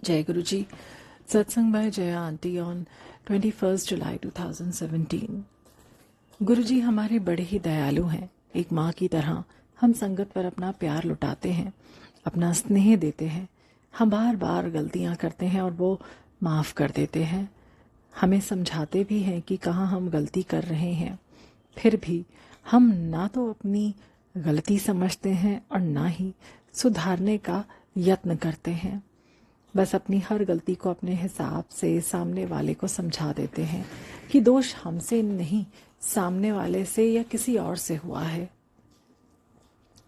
जय गुरु जी। सत्संग bye Jaya aunty on 21 जुलाई 2017। गुरु जी हमारे बड़े ही दयालु हैं। एक माँ की तरह हम संगत पर अपना प्यार लुटाते हैं, अपना स्नेह देते हैं। हम बार बार गलतियाँ करते हैं और वो माफ़ कर देते हैं। हमें समझाते भी हैं कि कहाँ हम गलती कर रहे हैं। फिर भी हम ना तो अपनी गलती समझते हैं और ना ही सुधारने का यत्न करते हैं। बस अपनी हर गलती को अपने हिसाब से सामने वाले को समझा देते हैं कि दोष हमसे नहीं, सामने वाले से या किसी और से हुआ है।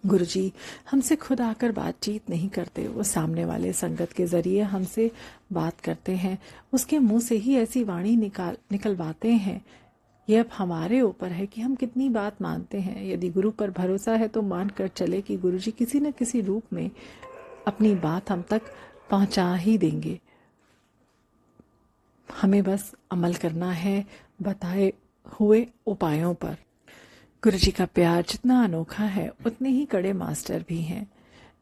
गुरुजी हमसे खुद आकर बातचीत नहीं करते, वो सामने वाले संगत के जरिए हमसे बात करते हैं। उसके मुंह से ही ऐसी वाणी निकलवाते हैं। ये अब हमारे ऊपर है कि हम कितनी बात मानते हैं। यदि गुरु पर भरोसा है तो मान कर चले कि गुरुजी किसी न किसी रूप में अपनी बात हम तक पहुंचा ही देंगे। हमें बस अमल करना है बताए हुए उपायों पर। गुरुजी का प्यार जितना अनोखा है उतने ही कड़े मास्टर भी हैं।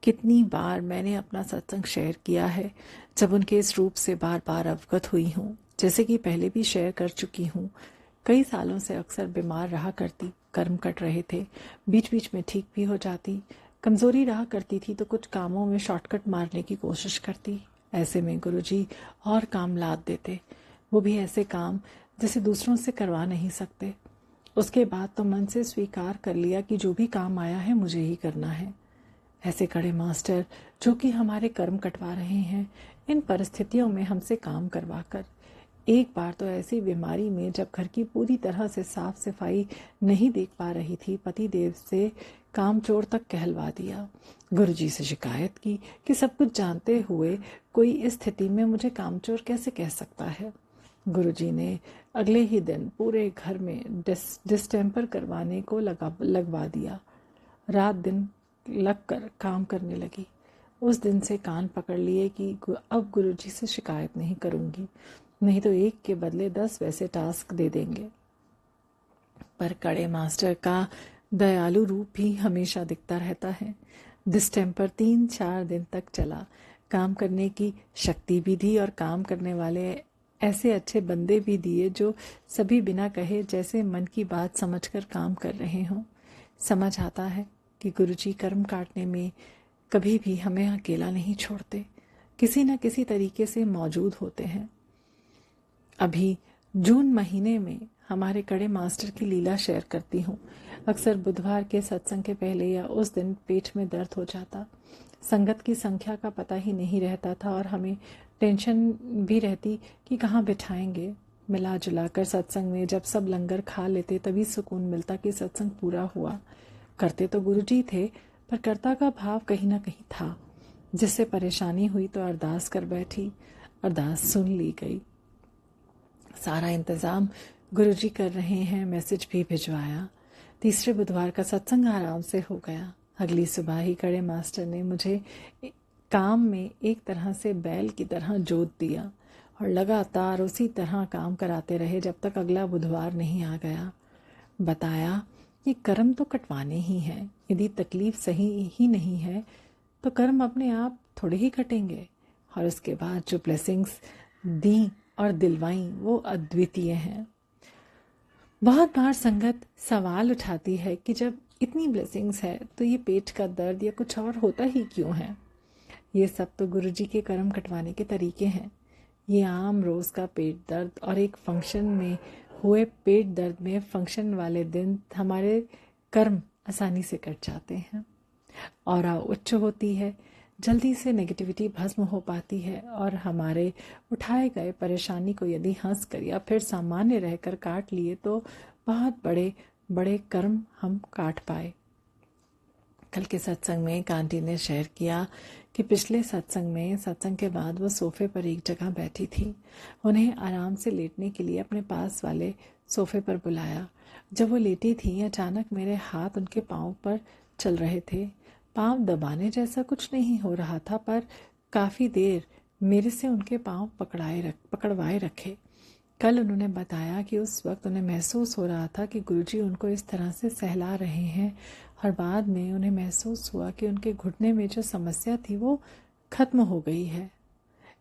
कितनी बार मैंने अपना सत्संग शेयर किया है जब उनके इस रूप से बार बार अवगत हुई हूँ। जैसे कि पहले भी शेयर कर चुकी हूँ। कई सालों से अक्सर बीमार रहा करती, कर्म कट रहे थे, बीच बीच में ठीक भी हो जाती। कमजोरी रहा करती थी तो कुछ कामों में शॉर्टकट मारने की कोशिश करती। ऐसे में गुरुजी और काम लाद देते, वो भी ऐसे काम जिसे दूसरों से करवा नहीं सकते। उसके बाद तो मन से स्वीकार कर लिया कि जो भी काम आया है मुझे ही करना है। ऐसे कड़े मास्टर जो कि हमारे कर्म कटवा रहे हैं, इन परिस्थितियों में हमसे काम करवा कर। एक बार तो ऐसी बीमारी में जब घर की पूरी तरह से साफ सफाई नहीं देख पा रही थी, पति देव से कामचोर तक कहलवा दिया। गुरुजी से शिकायत की कि सब कुछ जानते हुए कोई इस स्थिति में मुझे कामचोर कैसे कह सकता है। गुरुजी ने अगले ही दिन पूरे घर में डिस्टेम्पर करवाने को लगवा दिया। रात दिन लगकर काम करने लगी। उस दिन से कान पकड़ लिए कि अब गुरुजी से शिकायत नहीं करूंगी, नहीं तो एक के बदले 10 वैसे टास्क दे देंगे। पर कड़े मास्टर का दयालु रूप भी हमेशा दिखता रहता है। डिस्टेम्पर 3-4 दिन तक चला। काम करने की शक्ति भी दी और काम करने वाले ऐसे अच्छे बंदे भी दिए जो सभी बिना कहे जैसे मन की बात समझकर काम कर रहे हों। समझ आता है कि गुरुजी कर्म काटने में कभी भी हमें अकेला नहीं छोड़ते, किसी न किसी तरीके से मौजूद होते हैं। अभी जून महीने में हमारे कड़े मास्टर की लीला शेयर करती हूँ। अक्सर बुधवार के सत्संग के पहले या उस दिन पेट में दर्द हो जाता। संगत की संख्या का पता ही नहीं रहता था और हमें टेंशन भी रहती कि कहाँ बिठाएंगे। मिला जुला कर सत्संग में जब सब लंगर खा लेते तभी सुकून मिलता कि सत्संग पूरा हुआ। करते तो गुरुजी थे, पर कर्ता का भाव कहीं ना कहीं था। जिससे परेशानी हुई तो अरदास कर बैठी, अरदास सुन ली गई। सारा इंतज़ाम गुरुजी कर रहे हैं, मैसेज भी भिजवाया। तीसरे बुधवार का सत्संग आराम से हो गया। अगली सुबह ही कड़े मास्टर ने मुझे काम में एक तरह से बैल की तरह जोत दिया और लगातार उसी तरह काम कराते रहे जब तक अगला बुधवार नहीं आ गया। बताया कि कर्म तो कटवाने ही हैं, यदि तकलीफ सही ही नहीं है तो कर्म अपने आप थोड़े ही कटेंगे। और उसके बाद जो ब्लेसिंग्स दी और दिलवाई वो अद्वितीय हैं। बहुत बार संगत सवाल उठाती है कि जब इतनी ब्लेसिंग्स है तो ये पेट का दर्द या कुछ और होता ही क्यों है। ये सब तो गुरुजी के कर्म कटवाने के तरीके हैं। ये आम रोज का पेट दर्द और एक फंक्शन में हुए पेट दर्द में फंक्शन वाले दिन हमारे कर्म आसानी से कट जाते हैं। ऑरा उच्च होती है, जल्दी से नेगेटिविटी भस्म हो पाती है और हमारे उठाए गए परेशानी को यदि हंस कर या फिर सामान्य रहकर काट लिए तो बहुत बड़े बड़े कर्म हम काट पाए। कल के सत्संग में एक आंटी ने शेयर किया कि पिछले सत्संग के बाद वो सोफे पर एक जगह बैठी थी। उन्हें आराम से लेटने के लिए अपने पास वाले सोफे पर बुलाया। जब वो लेटी थी अचानक मेरे हाथ उनके पाँव पर चल रहे थे। पाँव दबाने जैसा कुछ नहीं हो रहा था, पर काफ़ी देर मेरे से उनके पाँव पकड़वाए रखे। कल उन्होंने बताया कि उस वक्त उन्हें महसूस हो रहा था कि गुरुजी उनको इस तरह से सहला रहे हैं और बाद में उन्हें महसूस हुआ कि उनके घुटने में जो समस्या थी वो खत्म हो गई है।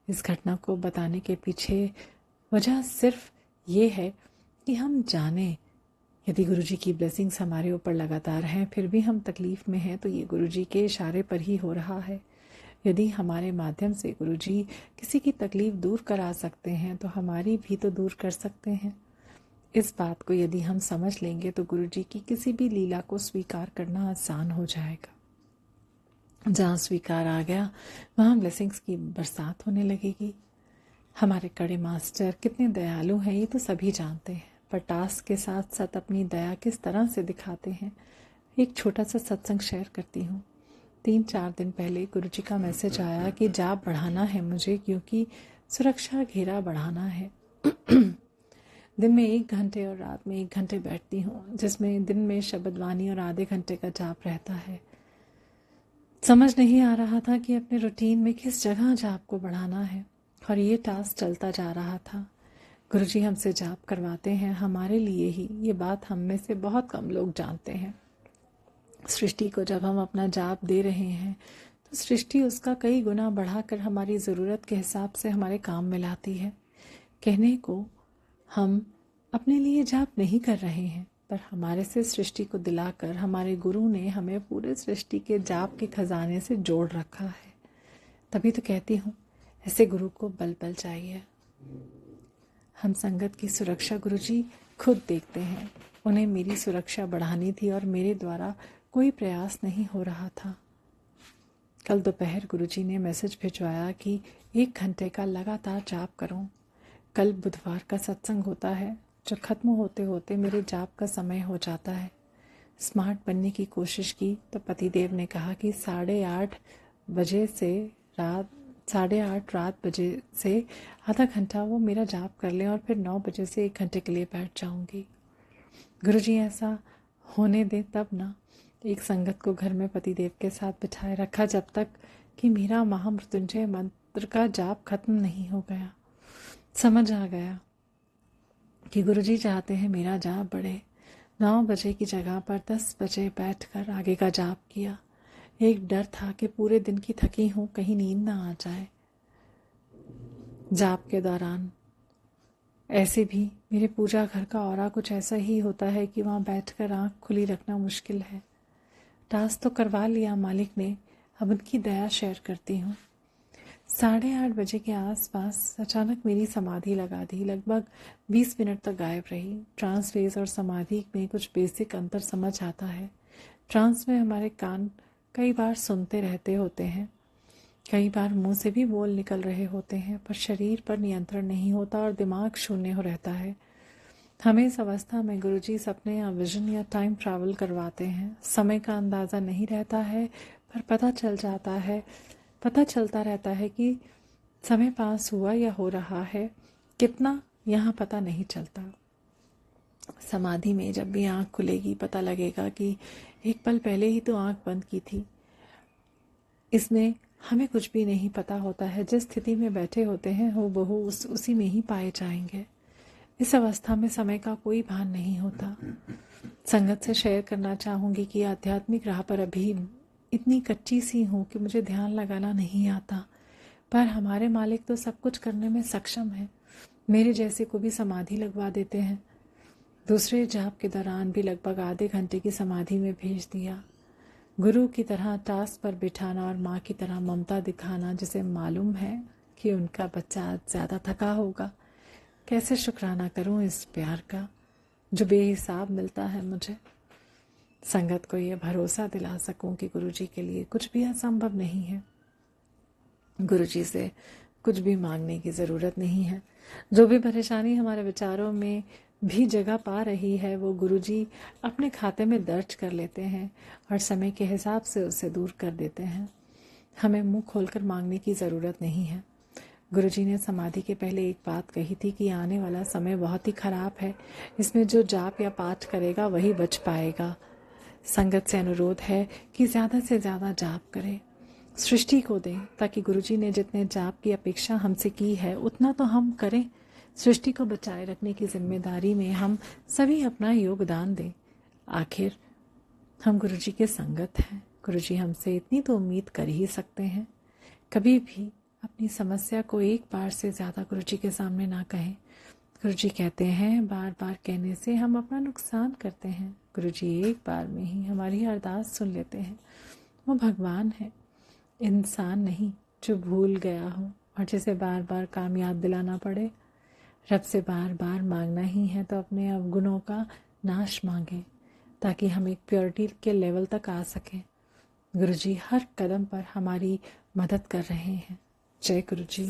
इस घटना को बताने के पीछे वजह सिर्फ ये है कि हम जानें, यदि गुरुजी की ब्लेसिंग्स हमारे ऊपर लगातार हैं, फिर भी हम तकलीफ़ में हैं, तो ये गुरुजी के इशारे पर ही हो रहा है। यदि हमारे माध्यम से गुरुजी किसी की तकलीफ़ दूर करा सकते हैं, तो हमारी भी तो दूर कर सकते हैं। इस बात को यदि हम समझ लेंगे तो गुरुजी की किसी भी लीला को स्वीकार करना आसान हो जाएगा। जहाँ स्वीकार आ गया, वहाँ ब्लेसिंग्स की बरसात होने लगेगी। हमारे कड़े मास्टर कितने दयालु हैं, ये तो सभी जानते हैं, पर टास्क के साथ साथ अपनी दया किस तरह से दिखाते हैं। एक छोटा सा सत्संग शेयर करती हूँ। 3-4 दिन पहले गुरुजी का मैसेज आया कि जाप बढ़ाना है मुझे, क्योंकि सुरक्षा घेरा बढ़ाना है। दिन में 1 घंटे और रात में 1 घंटे बैठती हूँ, जिसमें दिन में शब्दवाणी और आधे घंटे का जाप रहता है। समझ नहीं आ रहा था कि अपने रूटीन में किस जगह जाप को बढ़ाना है, और ये टास्क चलता जा रहा था। गुरुजी हमसे जाप करवाते हैं हमारे लिए ही, ये बात हम में से बहुत कम लोग जानते हैं। सृष्टि को जब हम अपना जाप दे रहे हैं, तो सृष्टि उसका कई गुना बढ़ाकर हमारी ज़रूरत के हिसाब से हमारे काम में लाती है। कहने को हम अपने लिए जाप नहीं कर रहे हैं, पर हमारे से सृष्टि को दिलाकर हमारे गुरु ने हमें पूरे सृष्टि के जाप के खजाने से जोड़ रखा है। तभी तो कहती हूँ, ऐसे गुरु को बल बल चाहिए। हम संगत की सुरक्षा गुरुजी खुद देखते हैं। उन्हें मेरी सुरक्षा बढ़ानी थी और मेरे द्वारा कोई प्रयास नहीं हो रहा था। कल दोपहर गुरुजी ने मैसेज भिजवाया कि 1 घंटे का लगातार जाप करो। कल बुधवार का सत्संग होता है, जो खत्म होते होते मेरे जाप का समय हो जाता है। स्मार्ट बनने की कोशिश की तो पतिदेव ने कहा कि 8:30 बजे से रात 8:30 बजे से आधा घंटा वो मेरा जाप कर लें और फिर 9 बजे से 1 घंटे के लिए बैठ जाऊंगी। गुरुजी ऐसा होने दे तब ना। एक संगत को घर में पतिदेव के साथ बिठाए रखा जब तक कि मेरा महामृत्युंजय मंत्र का जाप खत्म नहीं हो गया। समझ आ गया कि गुरुजी चाहते हैं मेरा जाप बढ़े। 9 बजे की जगह पर 10 बजे बैठकर आगे का जाप किया। एक डर था कि पूरे दिन की थकी हूँ, कहीं नींद ना आ जाए। जाप के दौरान ऐसे भी मेरे पूजा घर का ऑरा कुछ ऐसा ही होता है कि वहाँ बैठकर आँख खुली रखना मुश्किल है। टास्क तो करवा लिया मालिक ने, अब उनकी दया शेयर करती हूँ। 8:30 बजे के आसपास अचानक मेरी समाधि लगा दी। लगभग 20 मिनट तक गायब रही। ट्रांस फेज और समाधि में कुछ बेसिक अंतर समझ आता है। ट्रांस में हमारे कान कई बार सुनते रहते होते हैं, कई बार मुंह से भी बोल निकल रहे होते हैं, पर शरीर पर नियंत्रण नहीं होता और दिमाग शून्य हो रहता है। हमें इस अवस्था में गुरुजी सपने या विजन या टाइम ट्रैवल करवाते हैं। समय का अंदाज़ा नहीं रहता है, पर पता चलता रहता है कि समय पास हुआ या हो रहा है, कितना यहाँ पता नहीं चलता। समाधि में जब भी आँख खुलेगी पता लगेगा कि एक पल पहले ही तो आँख बंद की थी। इसमें हमें कुछ भी नहीं पता होता है। जिस स्थिति में बैठे होते हैं हूबहू उसी में ही पाए जाएंगे। इस अवस्था में समय का कोई भान नहीं होता। संगत से शेयर करना चाहूँगी कि आध्यात्मिक राह पर अभी इतनी कच्ची सी हूँ कि मुझे ध्यान लगाना नहीं आता, पर हमारे मालिक तो सब कुछ करने में सक्षम है। मेरे जैसे को भी समाधि लगवा देते हैं। दूसरे जाप के दौरान भी लगभग आधे घंटे की समाधि में भेज दिया। गुरु की तरह टास्क पर बिठाना और माँ की तरह ममता दिखाना, जिसे मालूम है कि उनका बच्चा आज ज़्यादा थका होगा। कैसे शुक्राना करूं इस प्यार का जो बेहिसाब मिलता है मुझे। संगत को ये भरोसा दिला सकूं कि गुरुजी के लिए कुछ भी असंभव नहीं है। गुरुजी से कुछ भी मांगने की ज़रूरत नहीं है। जो भी परेशानी हमारे विचारों में भी जगह पा रही है, वो गुरुजी अपने खाते में दर्ज कर लेते हैं और समय के हिसाब से उसे दूर कर देते हैं। हमें मुंह खोलकर मांगने की ज़रूरत नहीं है। गुरुजी ने समाधि के पहले एक बात कही थी कि आने वाला समय बहुत ही खराब है, इसमें जो जाप या पाठ करेगा वही बच पाएगा। संगत से अनुरोध है कि ज़्यादा से ज़्यादा जाप करें, सृष्टि को दें, ताकि गुरुजी ने जितने जाप की अपेक्षा हमसे की है उतना तो हम करें। सृष्टि को बचाए रखने की जिम्मेदारी में हम सभी अपना योगदान दें। आखिर हम गुरुजी के संगत हैं। गुरुजी हमसे इतनी तो उम्मीद कर ही सकते हैं। कभी भी अपनी समस्या को एक बार से ज़्यादा गुरु जी के सामने ना कहें। गुरु जी कहते हैं बार बार कहने से हम अपना नुकसान करते हैं। गुरु जी एक बार में ही हमारी अरदास सुन लेते हैं। वो भगवान है, इंसान नहीं जो भूल गया हो और जिसे बार बार काम याद दिलाना पड़े। रब से बार बार मांगना ही है तो अपने अवगुणों का नाश मांगे ताकि हम एक प्योरिटी के लेवल तक आ सकें। गुरु जी हर कदम पर हमारी मदद कर रहे हैं। जय गुरु जी।